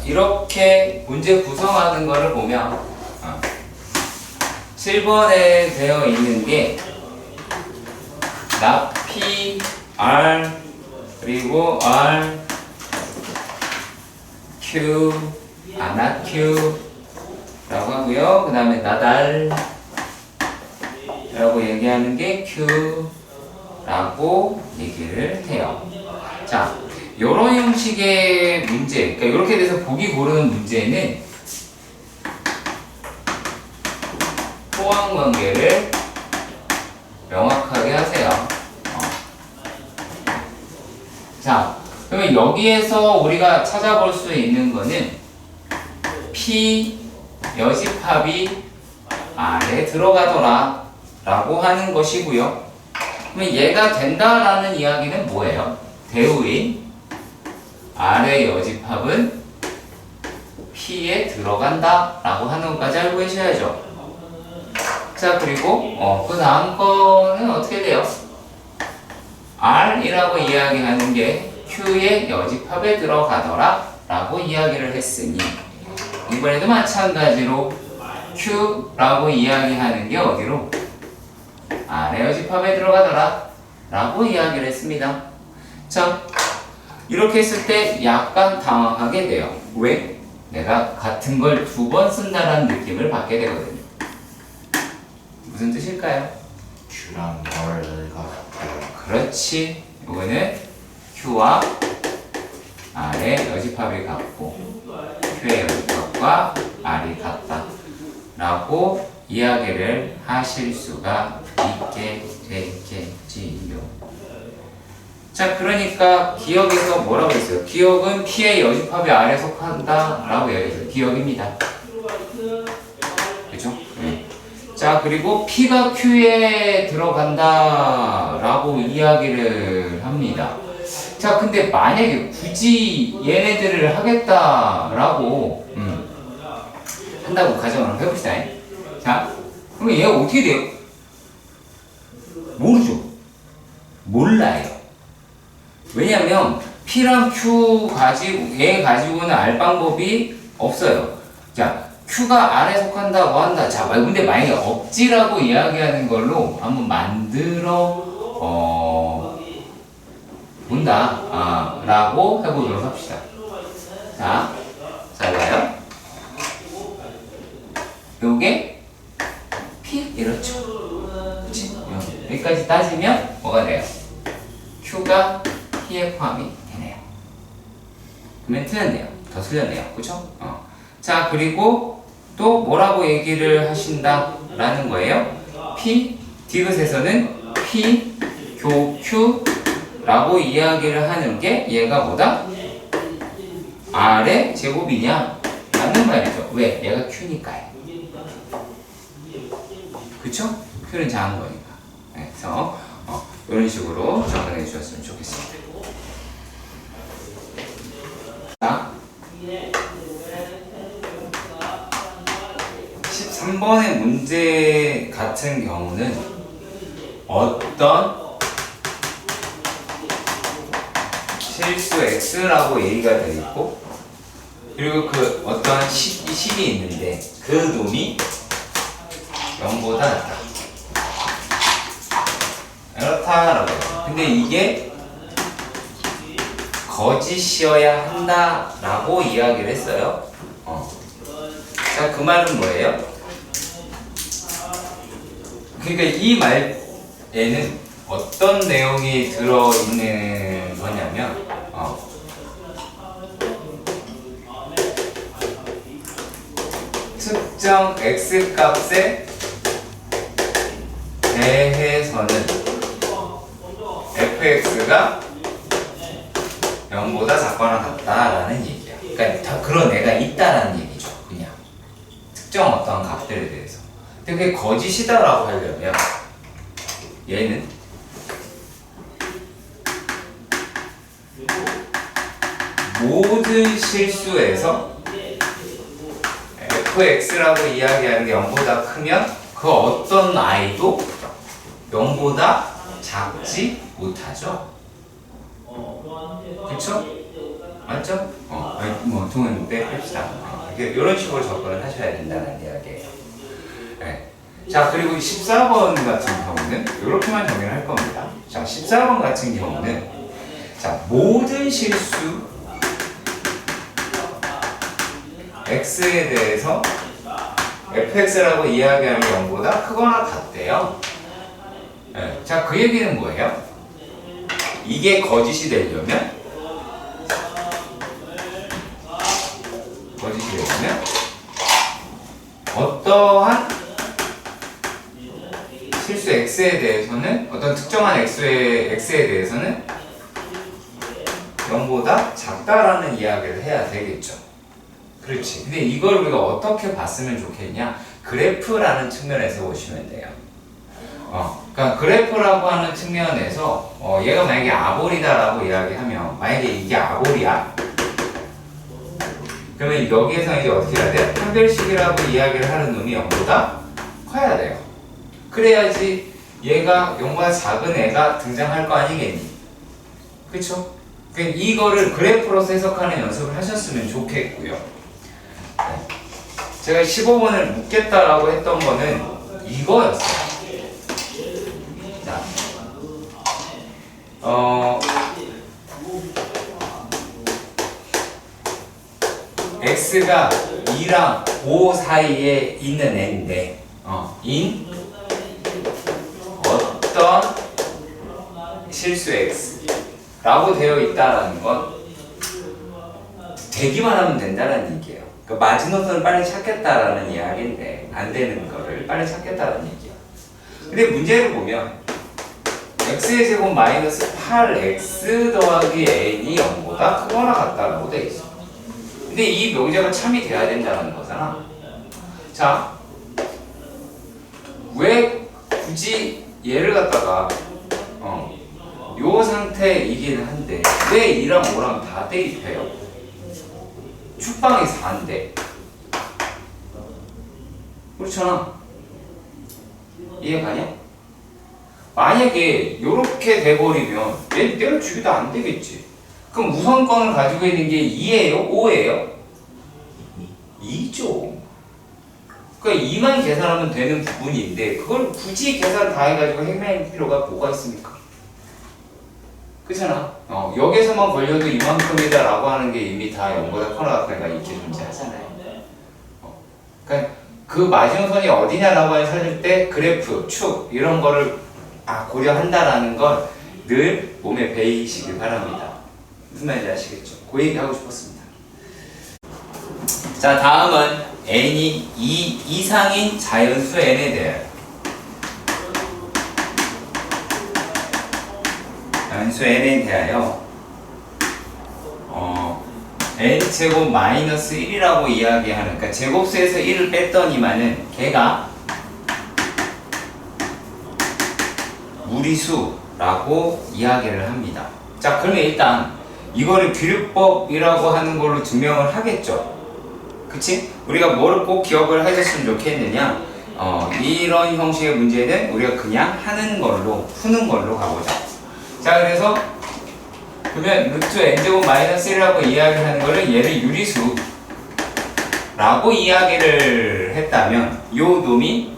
이렇게 문제 구성하는 거를 보면 7번에 되어 있는 게 나 P, R, 그리고 R, Q, 나 Q 라고 하고요. 그 다음에 나달 라고 얘기하는 게 Q 라고 얘기를 해요. 자, 요런 형식의 문제, 그러니까 이렇게 돼서 보기 고르는 문제는 호환 관계를 명확하게 하세요. 자, 그러면 여기에서 우리가 찾아볼 수 있는 거는 P 여집합이 R에 들어가더라 라고 하는 것이고요. 그러면 얘가 된다라는 이야기는 뭐예요? 대우인 R의 여집합은 P에 들어간다 라고 하는 것까지 알고 계셔야죠. 자, 그리고 그 다음 거는 어떻게 돼요? R이라고 이야기하는 게 Q의 여집합에 들어가더라 라고 이야기를 했으니 이번에도 마찬가지로 Q라고 이야기하는 게 어디로? R의 여집합에 들어가더라 라고 이야기를 했습니다. 자, 이렇게 했을 때 약간 당황하게 돼요. 왜? 내가 같은 걸 두 번 쓴다라는 느낌을 받게 되거든요. 무슨 뜻일까요? Q랑 R가 그렇지. 이거는 Q와 R의 여집합이 같고 Q의 여집합과 R이 같다 라고 이야기를 하실 수가 있게 되겠지요. 자, 그러니까 기억에서 뭐라고 했어요? 기억은 P의 여집합이 R에 속한다 라고 이야기했어요. 기억입니다. 그죠? 자, 그리고 P가 Q에 들어간다 라고 이야기를 합니다. 자, 근데 만약에 굳이 얘네들을 하겠다라고 한다고 가정을 해봅시다. 자, 그럼 얘가 어떻게 돼요? 모르죠. 몰라요. 왜냐면 P랑 Q 가지고 얘 가지고는 알 방법이 없어요. 자, Q가 R에 속한다고 한다. 자, 근데 만약에 억지라고 이야기하는 걸로 한번 만들어 본다 라고 해보도록 합시다. 자, 잘 봐요. 요게 P 이렇죠. 그치? 여기까지 따지면 뭐가 돼요? Q가 P에 포함이 되네요. 그러면 틀렸네요. 더 틀렸네요. 그쵸? 자, 그리고 또 뭐라고 얘기를 하신다라는 거예요? P, 디귿에서는 P, 교, Q 라고 이야기를 하는 게 얘가 뭐다? R의 제곱이냐? 맞는 말이죠. 왜? 얘가 Q니까요. 그쵸? Q는 작은 거니까. 그래서 이런 식으로 정리해 주셨으면 좋겠습니다. 자, 13번의 문제 같은 경우는 어떤 실수 x라고 얘기가 되어 있고 그리고 그 어떤 식이 있는데 그 놈이 0보다 낮다 이렇다라고 해요. 근데 이게 거짓이어야 한다라고 이야기를 했어요. 자, 그 말은 뭐예요? 그러니까 이 말에는 어떤 내용이 들어있는 거냐면 특정 x 값에 대해서는 fx가 0보다 작거나 같다라는 얘기야. 그러니까 다 그런 애가 있다라는 얘기죠. 그냥 특정 어떤 값들에 대해서. 근데 그게 거짓이다라고 하려면 얘는 모든 실수에서 fx라고 이야기하는 게 0보다 크면 그 어떤 i도 0보다 작지 못하죠. 그쵸? 맞죠? 뭐 동은 뺍시다. 이런 식으로 접근을 하셔야 된다는 이야기예요. 네. 자, 그리고 14번 같은 경우는 이렇게만 정의를 할 겁니다. 자, 14번 같은 경우는 자, 모든 실수 x에 대해서 fx라고 이야기하는 0보다 크거나 같대요. 네. 자, 그 얘기는 뭐예요? 이게 거짓이 되려면 어떠한 실수 x에 대해서는 어떤 특정한 x에 대해서는 0보다 작다라는 이야기를 해야 되겠죠. 그렇지. 근데 이걸 우리가 어떻게 봤으면 좋겠냐? 그래프라는 측면에서 보시면 돼요. 그러니까 그래프라고 하는 측면에서 얘가 만약에 아볼이다라고 이야기하면 만약에 이게 아볼이야. 그러면 여기에서 이제 어떻게 해야 돼? 판별식이라고 이야기를 하는 놈이 0보다 커야 돼요. 그래야지 얘가 0보다 작은 애가 등장할 거 아니겠니? 그쵸? 그러니까 이거를 그래프로서 해석하는 연습을 하셨으면 좋겠고요. 네. 제가 15번을 묻겠다라고 했던 거는 이거였어요. 자, x가 2랑 5 사이에 있는 애인데 in 어떤 실수 x라고 되어 있다라는 건 되기만 하면 된다는 얘기예요. 그러니까 마지노선을 빨리 찾겠다라는 이야기인데 안 되는 거를 빨리 찾겠다는 얘기예요. 근데 문제를 보면 x의 제곱 마이너스 8x 더하기 n이 0보다 크거나 같다라고 되어 있어. 근데 이 명제가 참이 돼야 된다는 거잖아. 자, 왜 굳이 얘를 갖다가 요 상태이긴 한데 왜 2랑 5랑 다 대입해요? 축방이 4인데 그렇잖아. 이해가냐? 만약에 요렇게 돼버리면 얘 때려주기도 안 되겠지. 그럼 우선권을 가지고 있는 게 2예요? 5예요? 2죠. 그러니까 2만 계산하면 되는 부분인데 그걸 굳이 계산 다 해가지고 헤매일 필요가 뭐가 있습니까? 그렇잖아. 여기서만 걸려도 이만큼이다 라고 하는 게 이미 다 0보다 커나 같다가 이렇게 존재하잖아요. 그러니까 그 마지노선이 어디냐라고 찾을 때 그래프, 축 이런 거를 고려한다라는 걸 늘 몸에 배이시길 바랍니다. 무슨 말인지 아시겠죠? 그 얘기 하고 싶었습니다. 자, 다음은 n이 2 이상인 자연수 n에 대하여 자연수 n에 대하여 n제곱 마이너스 1이라고 이야기하는, 그러니까 제곱수에서 1을 뺐더니만은 걔가 무리수라고 이야기를 합니다. 자, 그러면 일단 이거를 규律법이라고 하는 걸로 증명을 하겠죠. 그치? 우리가 뭐를 꼭 기억을 해줬으면 좋겠느냐, 이런 형식의 문제는 우리가 그냥 하는 걸로, 푸는 걸로 가보자. 자, 그래서 그러면 루트 n제곱 마이너스 1이라고 이야기하는 거를 얘를 유리수라고 이야기를 했다면 요 놈이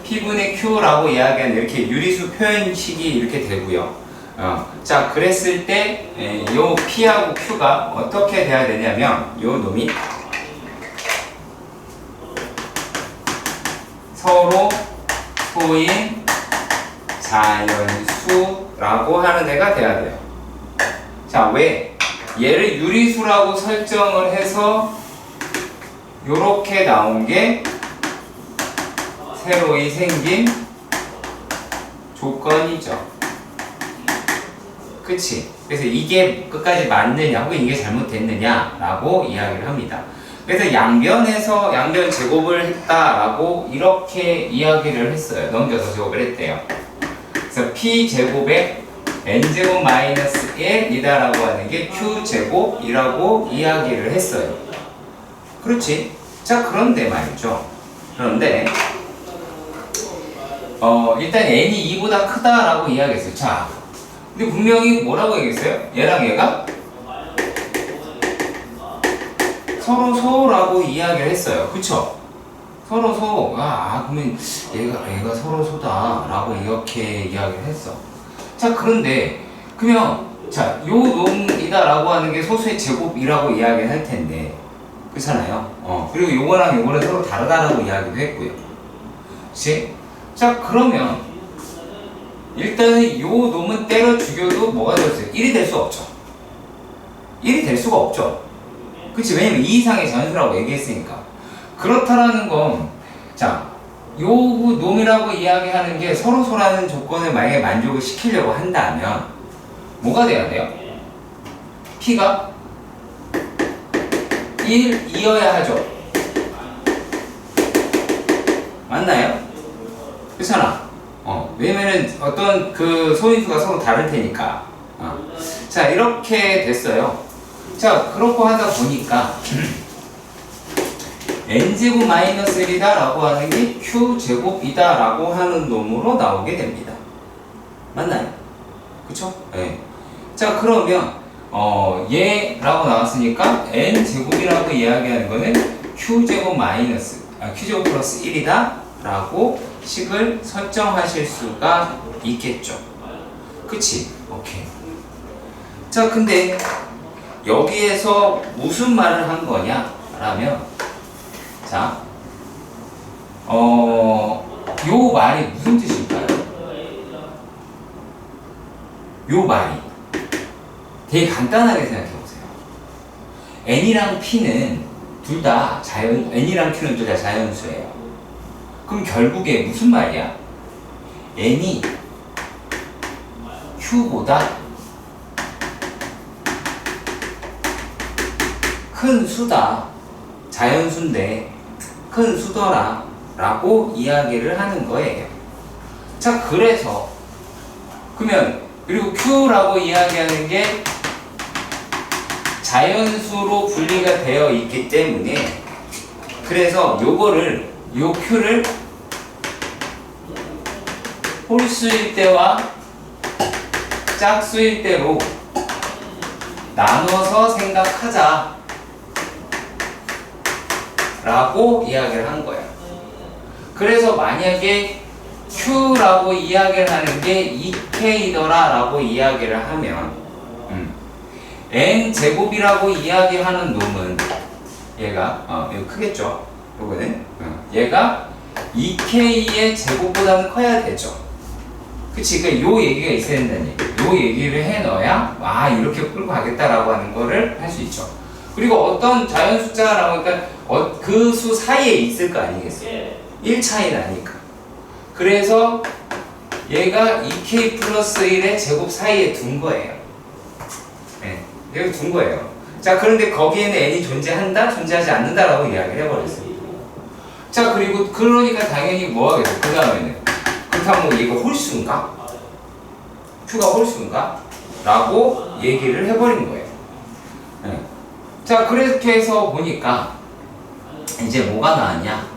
P분의 Q라고 이야기하는 이렇게 유리수 표현식이 이렇게 되고요. 자, 그랬을 때 요 P하고 Q가 어떻게 돼야 되냐면 요 놈이 서로 소인 자연수라고 하는 애가 돼야 돼요. 자, 왜? 얘를 유리수라고 설정을 해서 요렇게 나온 게 새로이 생긴 조건이죠. 그치? 그래서 이게 끝까지 맞느냐 혹은 이게 잘못됐느냐 라고 이야기를 합니다. 그래서 양변 제곱을 했다라고 이렇게 이야기를 했어요. 넘겨서 제곱을 했대요. 그래서 P제곱에 N제곱 마이너스 1이다라고 하는 게 Q제곱이라고 이야기를 했어요. 그렇지? 자, 그런데 말이죠. 그런데 일단 n이 2보다 크다라고 이야기했어요. 자, 근데 분명히 뭐라고 얘기했어요? 얘랑 얘가 서로 소라고 이야기를 했어요. 그쵸? 서로 소. 그러면 얘가 서로 소다라고 이렇게 이야기를 했어. 자, 그런데 그러면 자, 요 놈이다라고 하는 게 소수의 제곱이라고 이야기를 할 텐데, 그렇잖아요. 그리고 요거랑 요거는 서로 다르다라고 이야기도 했고요. 그치? 자, 그러면 일단은 요 놈은 때려 죽여도 뭐가 되었어요? 1이 될 수 없죠. 1이 될 수가 없죠. 그치? 왜냐면 2 이상의 자연수라고 얘기했으니까. 그렇다라는 건, 자, 요 놈이라고 이야기하는 게 서로 소라는 조건을 만약에 만족을 시키려고 한다면 뭐가 돼야 돼요? P가 1이어야 하죠. 맞나요? 그렇잖아. 왜냐면은 어떤 그 소인수가 서로 다를 테니까. 자, 이렇게 됐어요. 자, 그렇고 하다 보니까 n제곱 마이너스 1이다 라고 하는 게 q제곱이다 라고 하는 놈으로 나오게 됩니다. 맞나요? 그쵸? 네. 자, 그러면 얘라고 나왔으니까 n제곱이라고 이야기하는 거는 q제곱 q제곱 플러스 1이다 라고 식을 설정하실 수가 있겠죠. 그치? 오케이. 자, 근데 여기에서 무슨 말을 한 거냐 라면, 자, 요 말이 무슨 뜻일까요? 요 말이 되게 간단하게 생각해 보세요. n이랑 p는 둘 다 n이랑 q는 둘 다 자연수예요. 그럼 결국에 무슨 말이야? n이 q보다 큰 수다. 자연수인데 큰 수더라 라고 이야기를 하는 거예요. 자, 그래서 그러면 그리고 q라고 이야기하는 게 자연수로 분리가 되어 있기 때문에, 그래서 요거를 요 q를 홀수일 때와 짝수일 때로 나눠서 생각하자 라고 이야기를 한 거야. 그래서 만약에 q라고 이야기를 하는 게 2k더라 라고 이야기를 하면 n제곱이라고 이야기하는 놈은 얘가 이거 크겠죠? 요거는 얘가 2k의 제곱보다는 커야 되죠. 그치? 그러니까 요 얘기가 있어야 된다는 얘기. 요 얘기를 해 넣어야 이렇게 끌고 가겠다라고 하는 거를 할 수 있죠. 그리고 어떤 자연 숫자라고 하니까 그 수 사이에 있을 거 아니겠어요? 1 차이 나니까. 그래서 얘가 2k 플러스 1의 제곱 사이에 둔 거예요. 네, 여기 둔 거예요. 자, 그런데 거기에는 n이 존재한다? 존재하지 않는다라고 이야기를 해버렸어요. 자, 그리고 그러니까 당연히 뭐 하겠어? 그 다음에는 그렇다면 뭐 얘가 홀수인가? q가 홀수인가? 라고 얘기를 해버린 거예요. 네. 자, 그렇게 해서 보니까 이제 뭐가 나왔냐?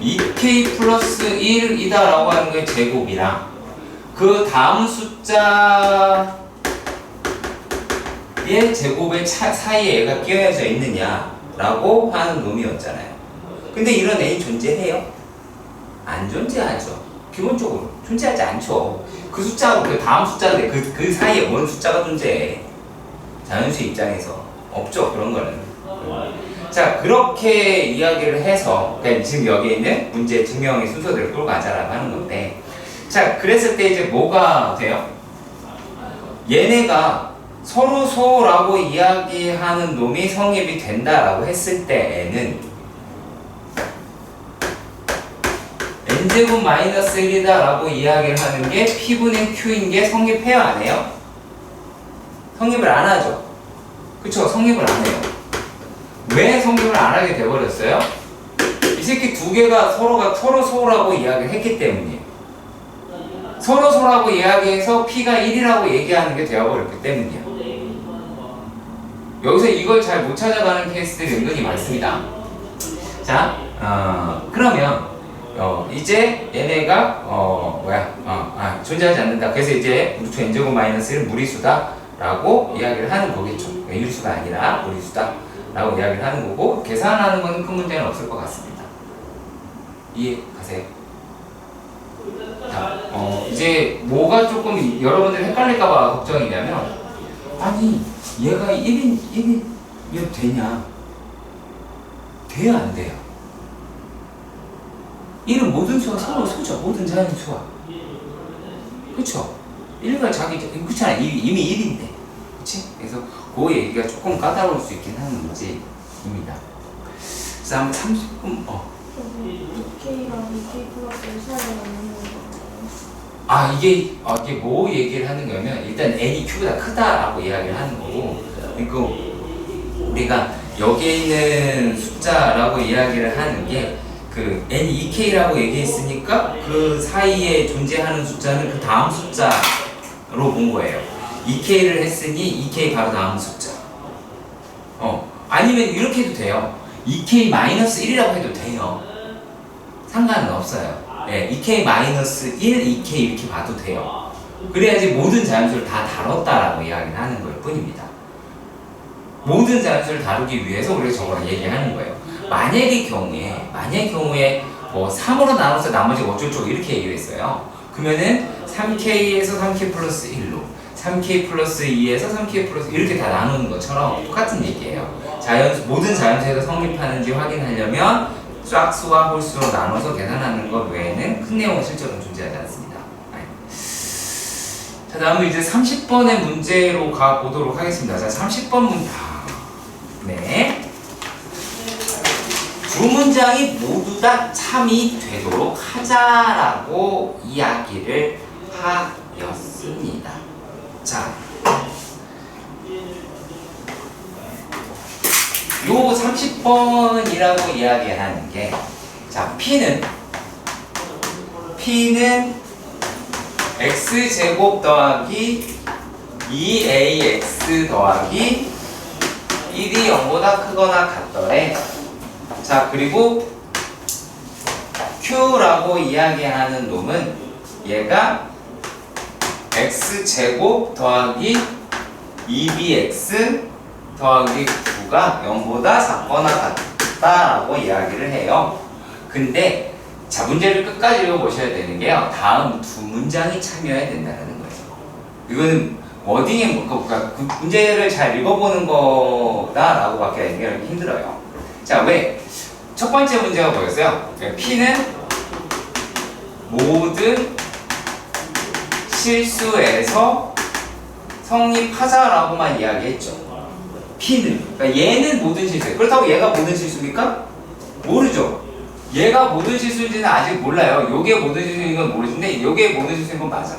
2k 플러스 1이다 라고 하는 거의 제곱이랑 그 다음 숫자의 제곱의 사이에 얘가 끼어져 있느냐 라고 하는 놈이었잖아요. 근데 이런 n이 존재해요? 안 존재하죠. 기본적으로 존재하지 않죠. 그 숫자하고 그 다음 숫자인데 그 사이에 뭔 숫자가 존재해? 자연수 입장에서 없죠, 그런 거는. 자, 그렇게 이야기를 해서 그러니까 지금 여기에 있는 문제 증명의 순서대로 끌고 가자라고 하는 건데, 자, 그랬을 때 이제 뭐가 돼요? 얘네가 서로 소라고 이야기하는 놈이 성립이 된다라고 했을 때에는 n제곱 마이너스 1이다 라고 이야기를 하는 게 P분의 Q인 게 성립해요, 안 해요? 성립을 안 하죠. 그쵸? 성립을 안 해요. 왜 성립을 안 하게 돼버렸어요? 이 새끼 두 개가 서로 소라고 이야기를 했기 때문이에요. 서로 소라고 이야기해서 P가 1이라고 얘기하는 게 되어버렸기 때문이에요. 여기서 이걸 잘 못 찾아가는 케이스들이 은근히 많습니다. 자, 그러면 이제 얘네가 존재하지 않는다. 그래서 이제 루트 n제곱 마이너스 1은 무리수다 라고 이야기를 하는 거겠죠. 유리수가 아니라 무리수다 라고 이야기를 하는 거고, 계산하는 거는 큰 문제는 없을 것 같습니다. 이해 가세요? 자, 이제 뭐가 조금 여러분들이 헷갈릴까봐 걱정이냐면, 아니, 얘가 1이면 되냐? 돼야 안 돼요? 1은 모든 수와 서로 소죠. 모든 자연수와. 그쵸? 1과 자기, 그렇잖아. 이미 1인데. 그치? 그래서 그 얘기가 조금 까다로울 수 있긴 하는 문제입니다. 그래서 한번 30분, 2K랑 2K 플러스 1 사이에 있는 거. 이게 뭐 얘기를 하는 거냐면, 일단 n이 q보다 크다라고 이야기를 하는 거고, 그리고 우리가 여기에 있는 숫자라고 이야기를 하는 게, 그 n이 2k라고 얘기했으니까 그 사이에 존재하는 숫자는 그 다음 숫자로 본 거예요. 2k를 했으니 2k 바로 다음 숫자. 아니면 이렇게 해도 돼요. 2k-1이라고 해도 돼요. 상관은 없어요. 네, 2k-1, 2k 이렇게 봐도 돼요. 그래야지 모든 자연수를 다 다뤘다라고 이야기를 하는 걸 뿐입니다. 모든 자연수를 다루기 위해서 우리가 저거를 얘기하는 거예요. 만약의 경우에 뭐 3으로 나눠서 나머지 어쩌고 이렇게 얘기를 했어요. 그러면은 3k에서 3k 플러스 1로 3k 플러스 2에서 3k 플러스 이렇게 다 나누는 것처럼 똑같은 얘기예요. 모든 자연수에서 성립하는지 확인하려면 짝수와 홀수로 나눠서 계산하는 것 외에는 큰 내용은 실제로는 존재하지 않습니다. 자, 다음은 이제 30번의 문제로 가보도록 하겠습니다. 자, 30번 문제. 네. 두 문장이 모두 다 참이 되도록 하자라고 이야기를 하였습니다. 자, 요 30번이라고 이야기하는 게, 자, P는 X제곱 더하기 2AX 더하기 1이 0보다 크거나 같더래. 자, 그리고 Q라고 이야기하는 놈은 얘가 X제곱 더하기 2BX 더하기 9가 0보다 작거나 같다라고 이야기를 해요. 근데 자, 문제를 끝까지 읽어보셔야 되는 게요, 다음 두 문장이 참여해야 된다는 거예요. 이거는 워딩의 그러니까 그 문제를 잘 읽어보는 거다라고 밖에 얘기하기 힘들어요. 자, 왜? 첫 번째 문제가 뭐였어요? P는 모든 실수에서 성립하자라고만 이야기했죠. P는, 그러니까 얘는 모든 실수. 그렇다고 얘가 모든 실수입니까? 모르죠. 얘가 모든 실수인지는 아직 몰라요. 요게 모든 실수인 건 모르는데 요게 모든 실수인 건 맞아.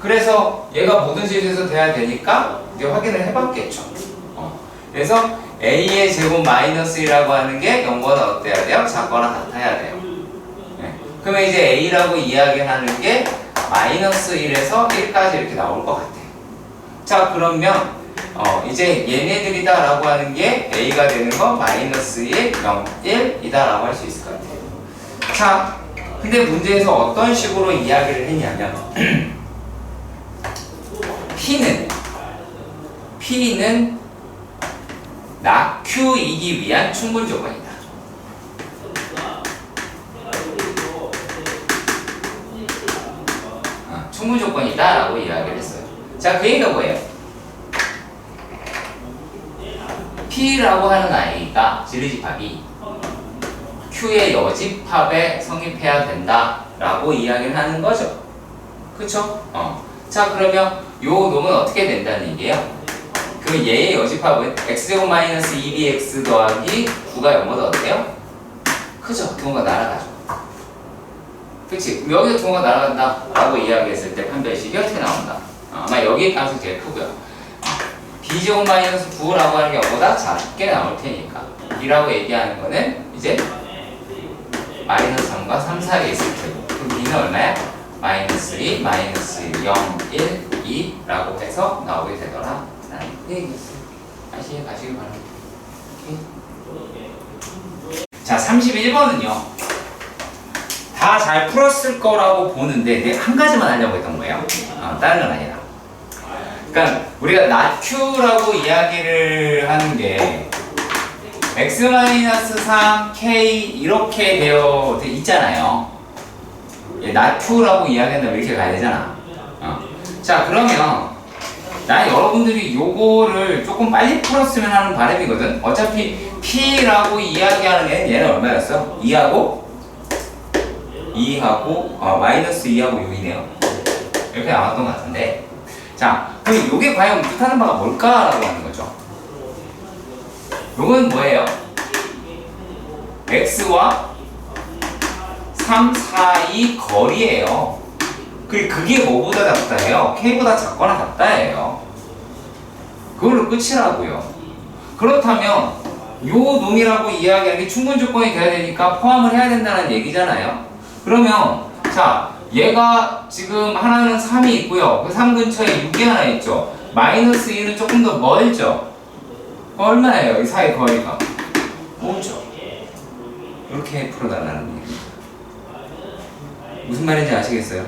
그래서 얘가 모든 실수에서 돼야 되니까 이제 확인을 해봤겠죠. 그래서 a의 제곱 마이너스 1이라고 하는 게 0보다 어때야 돼요? 작거나 같아야 돼요. 네. 그러면 이제 a라고 이야기하는 게 마이너스 1에서 1까지 이렇게 나올 것 같아요. 자, 그러면 이제 얘네들이다 라고 하는 게 a가 되는 거 마이너스 1, 0, 1이다 라고 할 수 있을 것 같아요. 자, 근데 문제에서 어떤 식으로 이야기를 했냐면 P는 낙 Q이기 위한 충분 조건이다. 충분 조건이다 라고 이야기를 했어요. 자, 그 얘기가 뭐예요? P라고 하는 아이가 진리집합이 Q의 여집합에 성립해야 된다 라고 이야기를 하는 거죠. 그쵸? 자, 그러면 요 놈은 어떻게 된다는 얘기예요? 그럼 얘의 여집합은 x제곱 마이너스 2bx 더하기 9가 0보다 어때요? 크죠? 등호가 날아가죠. 그치? 그럼 여기서 등호가 날아간다 라고 이야기했을 때 판별식이 어떻게 나온다? 아마 여기에 값이 제일 크고요. b제곱 마이너스 9라고 하는 게 0보다 작게 나올 테니까 b라고 얘기하는 거는 이제 마이너스 3과 3 사이에 있을 테고, 그럼 b는 얼마야? 마이너스 2, 마이너스 0, 1, 2라고 해서 나오게 되더라. 네, 가시길 바랍니다. 자, 31번은요. 다 잘 풀었을 거라고 보는데 내가 한 가지만 하려고 했던 거예요. 다른 건 아니라. 그러니까 우리가 not Q라고 이야기를 하는 게 x-3, k 이렇게 되어 있잖아요. not to라고 이야기한다면 이렇게 가야 되잖아. 자, 그러면 난 여러분들이 요거를 조금 빨리 풀었으면 하는 바람이거든. 어차피 p라고 이야기하는 얘는 얼마였어? 2하고 마이너스 2하고 6이네요. 이렇게 나왔던 것 같은데, 자, 그럼 요게 과연 뜻하는 바가 뭘까라고 하는 거죠. 요건 뭐예요? x와 3 사이 거리예요. 그게 뭐보다 작다예요? k보다 작거나 같다예요. 그걸로 끝이라고요. 그렇다면 요 놈이라고 이야기하는 게 충분 조건이 돼야 되니까 포함을 해야 된다는 얘기잖아요. 그러면 자, 얘가 지금 하나는 3이 있고요. 그 3 근처에 6이 하나 있죠. 마이너스 2는 조금 더 멀죠. 얼마예요? 이 사이 거리가 5죠. 이렇게 풀어달라는 얘기입니다. 무슨 말인지 아시겠어요?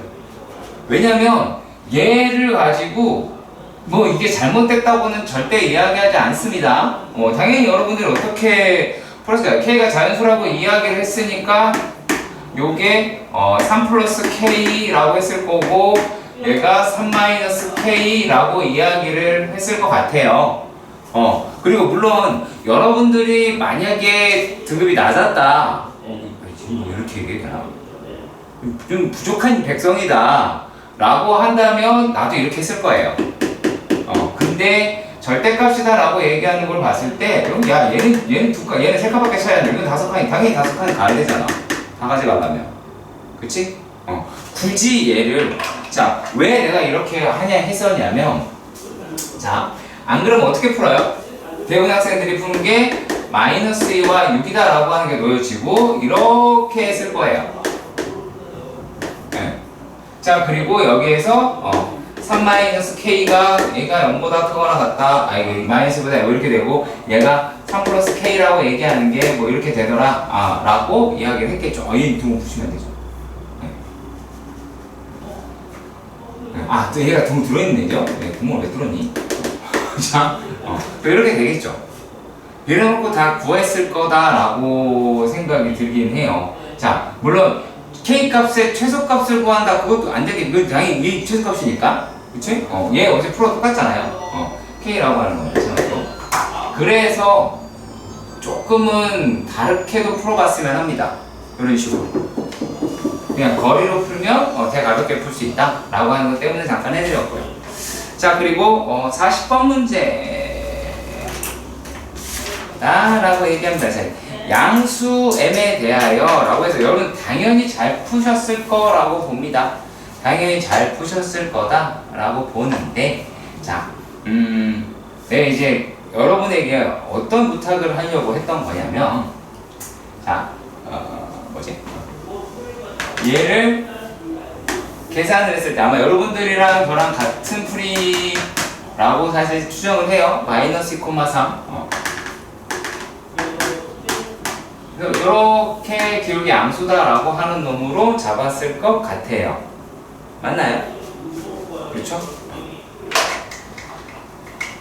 왜냐면 얘를 가지고 뭐 이게 잘못됐다고는 절대 이야기하지 않습니다. 당연히 여러분들이 어떻게 풀었을까요? K가 자연수라고 이야기를 했으니까 요게 3 플러스 K라고 했을 거고 얘가 3 마이너스 K라고 이야기를 했을 것 같아요. 그리고 물론 여러분들이 만약에 등급이 낮았다, 지금 뭐 이렇게 얘기해야 되나? 좀 부족한 백성이다 라고 한다면 나도 이렇게 했을 거예요. 근데 절대값이다 라고 얘기하는 걸 봤을 때, 야, 얘는 두 칸, 얘는 세 칸밖에 차이 안 나. 이건 다섯 칸이, 당연히 다섯 칸 가야 되잖아. 다 가져가려면. 그치? 굳이 얘를, 자, 왜 내가 이렇게 하냐 했었냐면, 자, 안 그러면 어떻게 풀어요? 대부분 학생들이 푸는 게 마이너스 2와 6이다 라고 하는 게 놓여지고, 이렇게 했을 거예요. 네. 자, 그리고 여기에서, 3 마이너스 k가 얘가 0보다 크거나 같다. 마이너스보다 이렇게 되고 얘가 3 플러스 k라고 얘기하는 게 뭐 이렇게 되더라. 라고 이야기를 했겠죠. 얘 등호 보시면 되죠. 또 얘가 등호 들어있는 애죠. 구멍을 왜 뚫었니? 자, 또 이렇게 되겠죠. 이래놓고 다 구했을 거다라고 생각이 들긴 해요. 자, 물론 k 값의 최소값을 구한다. 그것도 안 되겠. 그 당연히 이 최소값이니까. 그치? 얘 어제 풀어 똑같잖아요. K라고 하는 건 마찬가지로. 그래서 조금은 다르게도 풀어봤으면 합니다. 이런 식으로. 그냥 거리로 풀면 되게 가볍게 풀 수 있다. 라고 하는 것 때문에 잠깐 해드렸고요. 자, 그리고 40번 문제. 라고 얘기합니다. 양수 m에 대하여 라고 해서 여러분 당연히 잘 푸셨을 거라고 봅니다. 당연히 잘 푸셨을 거다라고 보는데, 자, 내가 이제 여러분에게 어떤 부탁을 하려고 했던 거냐면, 자, 얘를 계산을 했을 때 아마 여러분들이랑 저랑 같은 풀이라고 사실 추정을 해요. 마이너스 2,3. 이렇게 기울기 암수다라고 하는 놈으로 잡았을 것 같아요. 맞나요? 그렇죠?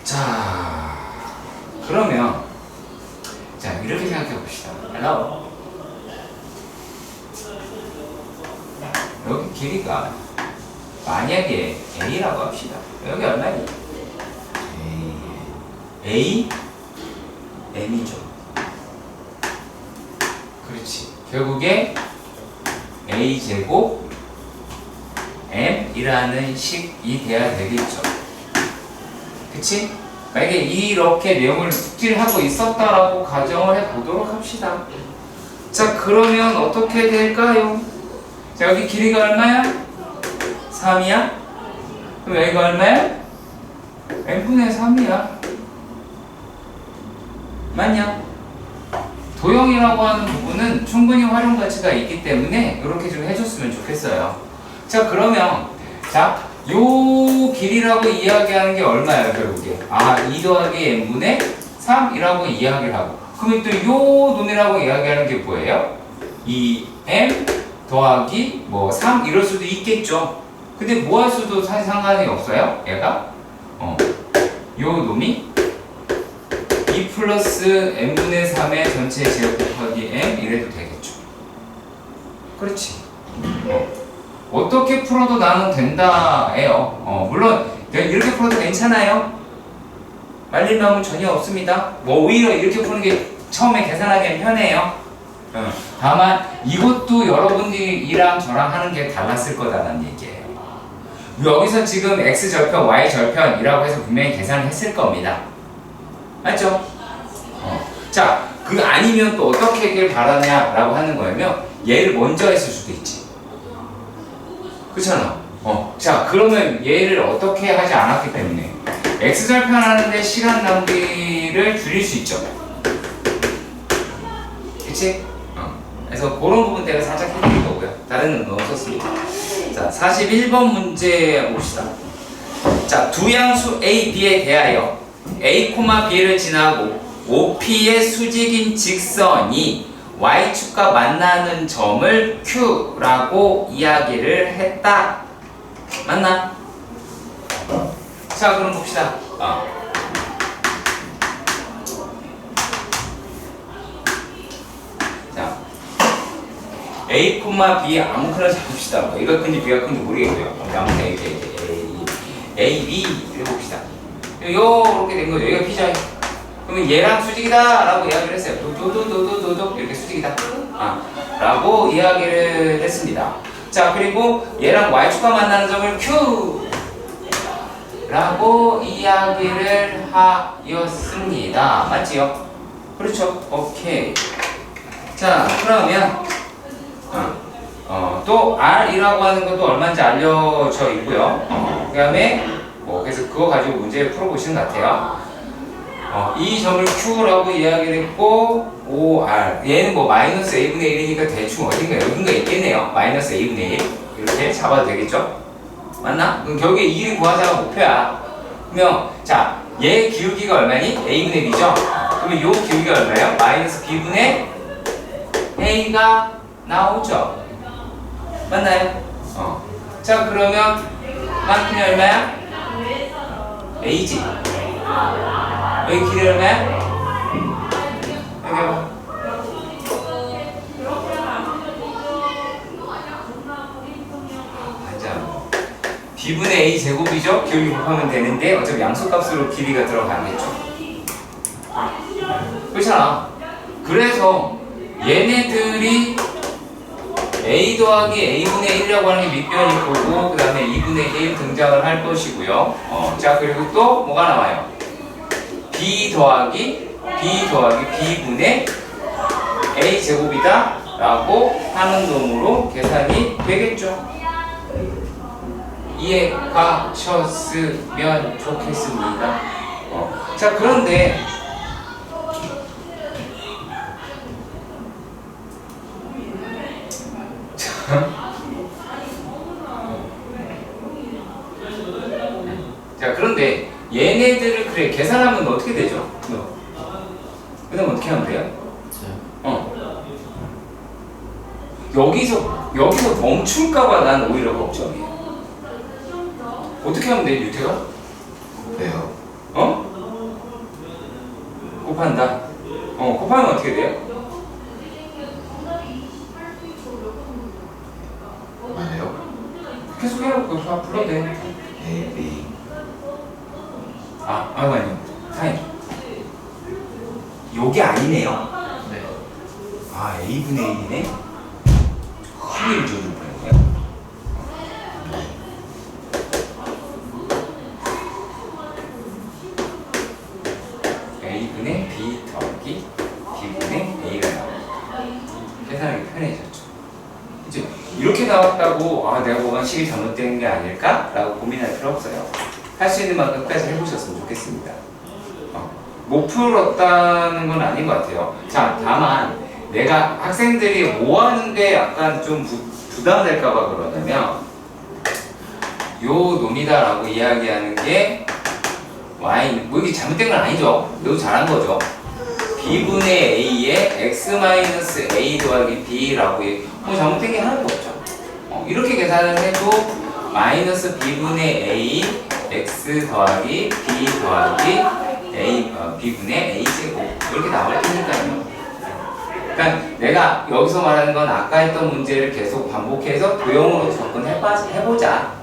자, 그러면 자, 이렇게 생각해 봅시다. Hello. 여기 길이가 만약에 A라고 합시다. 여기 얼마니? A? M이죠. 그렇지. 결국에 A제곱 M이라는 식이 돼야 되겠죠. 그치? 만약에 이렇게 내용을 숙지를 하고 있었다라고 가정을 해보도록 합시다. 자, 그러면 어떻게 될까요? 자, 여기 길이가 얼마야? 3이야? 그럼 여기가 얼마야? n분의 3이야. 맞냐? 도형이라고 하는 부분은 충분히 활용 가치가 있기 때문에 이렇게 좀 해줬으면 좋겠어요. 자, 그러면 자, 요 길이라고 이야기하는 게 얼마예요, 결국에? 2 더하기 n분의 3이라고 이야기를 하고, 그러면 또 요 놈이라고 이야기하는 게 뭐예요? 2m 더하기 3 이럴 수도 있겠죠. 근데 뭐 할 수도 사실 상관이 없어요, 얘가. 요 놈이 2 플러스 n분의 3의 전체 제곱 곱하기 m 이래도 되겠죠. 그렇지. 어떻게 풀어도 나는 된다예요. 물론 이렇게 풀어도 괜찮아요. 말릴 마음은 전혀 없습니다. 뭐 오히려 이렇게 푸는 게 처음에 계산하기엔 편해요. 다만 이것도 여러분들이랑 저랑 하는 게 달랐을 거다라는 얘기예요. 여기서 지금 x 절편, y 절편이라고 해서 분명히 계산을 했을 겁니다. 맞죠? 자, 그 아니면 또 어떻게 하길 바라냐라고 하는 거면 얘를 먼저 했을 수도 있지. 그렇잖아. 자, 그러면 얘를 어떻게 하지 않았기 때문에 x 절편하는데 시간 낭비를 줄일 수 있죠. 그치? 그래서 그런 부분 때문에 살짝 해드릴 거고요. 다른 의미 없었습니다. 자, 41번 문제 봅시다. 자, 두 양수 A, B에 대하여 A, B를 지나고 OP의 수직인 직선이 Y축과 만나는 점을 Q라고 이야기를 했다. 맞나? 자, 그럼 봅시다. 자, A, B 아무거나 잡읍시다. 이거 큰지 B가 큰지 모르겠고요. 아무튼 A, B 해봅시다. 요렇게 된 거죠. 여기가 P죠. 그러면 얘랑 수직이다 라고 이야기를 했어요. 도도도도도도 이렇게 수직이다 라고 이야기를 했습니다. 자, 그리고 얘랑 Y축과 만나는 점을 Q 라고 이야기를 하였습니다. 맞지요? 그렇죠? 오케이. 자, 그러면 또 R이라고 하는 것도 얼마인지 알려져 있고요. 그 다음에 그래서 그거 가지고 문제 풀어보시는 것 같아요. 이 점을 Q라고 이야기를 했고 OR 얘는 뭐 마이너스 A분의 1이니까 대충 어딘가 여긴가 있겠네요. 마이너스 A분의 1 이렇게 잡아도 되겠죠? 맞나? 그럼 결국에 2를 구하자가 목표야. 그러면 자, 얘 기울기가 얼마니? A분의 B죠? 그러면 요 기울기가 얼마예요? 마이너스 B분의 A가 나오죠? 맞나요? 자, 그러면 만큼이 얼마야? A지? 여기 길이 얼마야? 여기 봐봐. 맞아. B분의 A 제곱이죠? 기울기 곱하면 되는데 어차피 양수값으로 길이가 들어가겠죠. 그렇잖아. 그래서 얘네들이 A 더하기 A분의 1이라고 하는 게 밑변일 거고 그 다음에 2분의 1 등장을 할 것이고요. 자, 그리고 또 뭐가 나와요? B 더하기 B분의 A 제곱이다 라고 하는 놈으로 계산이 되겠죠. 이해 가셨으면 좋겠습니다. 자, 그런데 자, 그런데 얘네들을 그래 계산하면 어떻게 되죠? 그 다음 어떻게 하면 돼요? 여기서 멈출까봐 난 오히려 걱정이에요. 어떻게 하면 돼, 유태가? 왜요? 곱한다. 곱하면 어떻게 돼요? 맞아요? 계속 해놓고 불러도 돼. A, B. 아니요. 타임. 요게 아니네요. 네. A분의 1이네? 큰일 줘줄 뻔했네요. A분의 B 더하기 B분의 A가 나와요. 계산하기 편해졌죠. 이제 이렇게 나왔다고 내가 뭐가 식이 잘못된 게 아닐까? 라고 고민할 필요 없어요. 할 수 있는 만큼 끝까지 해보셨으면 좋겠습니다. 못 풀었다는 건 아닌 것 같아요. 자, 다만 내가 학생들이 뭐 하는데 약간 좀 부담될까봐 그러냐면 요 놈이다라고 이야기하는 게 Y, 뭐 이게 잘못된 건 아니죠. 너도 잘한 거죠. B분의 A에 X-A 더하기 B라고 뭐 잘못된 게 하나도 없죠. 이렇게 계산을 해도 마이너스 B분의 A X 더하기 B 더하기 B분의 A제곱 이렇게 나올 테니까요. 그러니까 내가 여기서 말하는 건 아까 했던 문제를 계속 반복해서 도형으로 접근해보자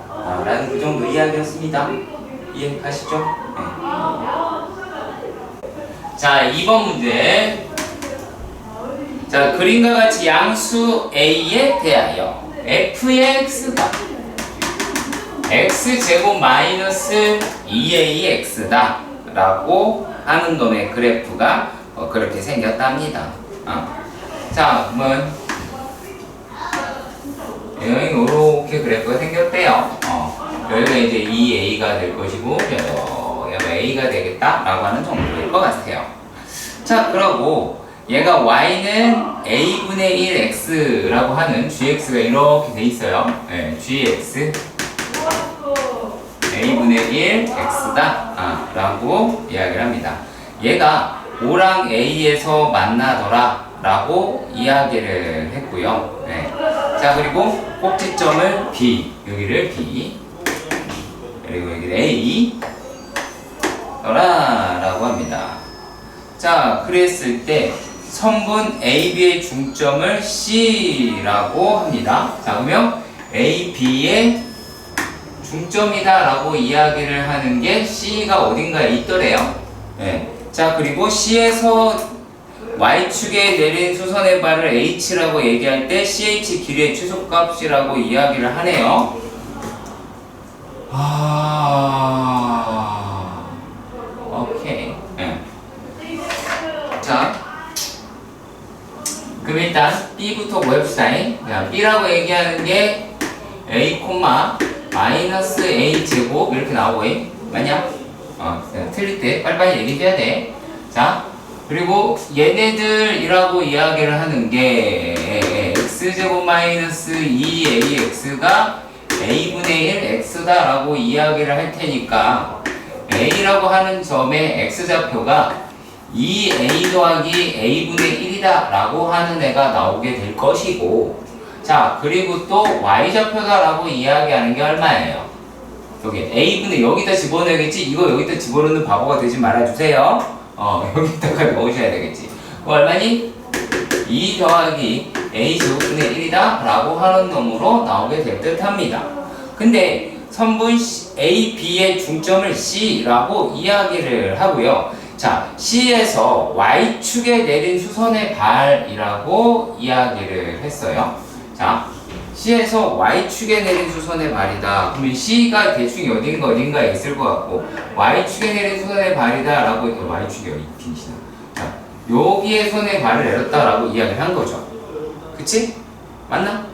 라는 그 정도 이야기였습니다. 이해가시죠? 네. 자, 2번 문제. 자, 그림과 같이 양수 A에 대하여 fx가 x제곱 마이너스 2ax다 라고 하는 놈의 그래프가 그렇게 생겼답니다. 자, 그러면 이렇게 그래프가 생겼대요. 여기가 이제 2a가 될 것이고 여기가 a가 되겠다 라고 하는 정도일 것 같아요. 자, 그러고 얘가 y는 a분의 1x라고 하는 gx가 이렇게 돼 있어요. 네, gx a분의 1x다 라고 이야기를 합니다. 얘가 5랑 a에서 만나더라 라고 이야기를 했고요. 네. 자, 그리고 꼭지점을 b, 여기를 b, 그리고 여기를 a 더라 라고 합니다. 자, 그랬을 때 선분 AB의 중점을 C라고 합니다. 자, 그러면 AB의 중점이다 라고 이야기를 하는 게 C가 어딘가에 있더래요. 네. 자, 그리고 C에서 Y축에 내린 수선의 발을 H라고 얘기할 때 CH 길이의 최소값이라고 이야기를 하네요. 오케이. 네. 자, 그럼 일단 B부터 구해봅시다. B라고 얘기하는 게 A, 마이너스 A 제곱 이렇게 나오고, 맞냐? 틀릴 때 빨리빨리 얘기해야 돼. 자, 그리고 얘네들이라고 이야기를 하는 게 X제곱 마이너스 2AX가 A분의 1 X다 라고 이야기를 할 테니까 A라고 하는 점의 X좌표가 2A 더하기 A분의 1이다 라고 하는 애가 나오게 될 것이고, 자, 그리고 또 Y좌표다 라고 이야기하는 게 얼마예요? 여기 A분의 여기다 집어넣어야겠지? 이거 여기다 집어넣는 바보가 되지 말아주세요. 여기다가 넣으셔야 되겠지. 얼마니? 2 더하기 A 제곱분의 1이다 라고 하는 놈으로 나오게 될 듯 합니다. 근데 선분 A, B의 중점을 C라고 이야기를 하고요. 자, C에서 Y축에 내린 수선의 발이라고 이야기를 했어요. 자, C에서 Y축에 내린 수선의 발이다. 그러면 C가 대충 어딘가에 있을 것 같고, Y축에 내린 수선의 발이다 라고, Y축이 어디 있나? 자, 여기에 선의 발을 내렸다 라고 이야기를 한 거죠. 그치? 맞나?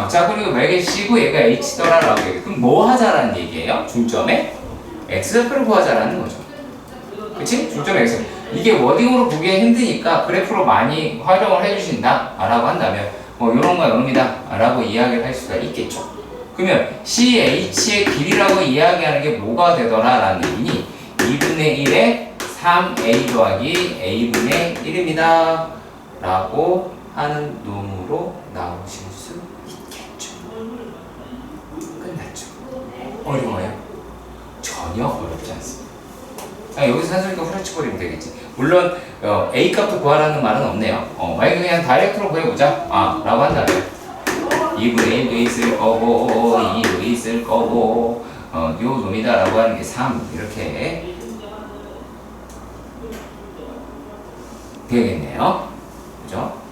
자, 그리고 얘가 C고 얘가 H더라 라고 얘기해. 그럼 뭐 하자라는 얘기예요? 중점에? X좌표를 구하자라는 거죠. 그치? 중점 X. 이게 워딩으로 보기 힘드니까 그래프로 많이 활용을 해주신다 라고 한다면 요런 거 요놈이다 라고 이야기를 할 수가 있겠죠. 그러면 CH의 길이라고 이야기하는 게 뭐가 되더라 라는 얘기니 2분의 1에 3A 더하기 A분의 1입니다 라고 하는 놈으로 나오실 수 있겠죠. 끝났죠. 어려워요? 전혀 어렵지 않습니다. 여기서 산소니까 후려치버리면 되겠지. 물론 A 값도 구하라는 말은 없네요. 만약에 그냥 다이렉트로 구해보자 라고 한다면 2분의 1도 있을 거고 2도 있을 거고 요 놈이다 라고 하는 게 3 이렇게 되겠네요. 그죠?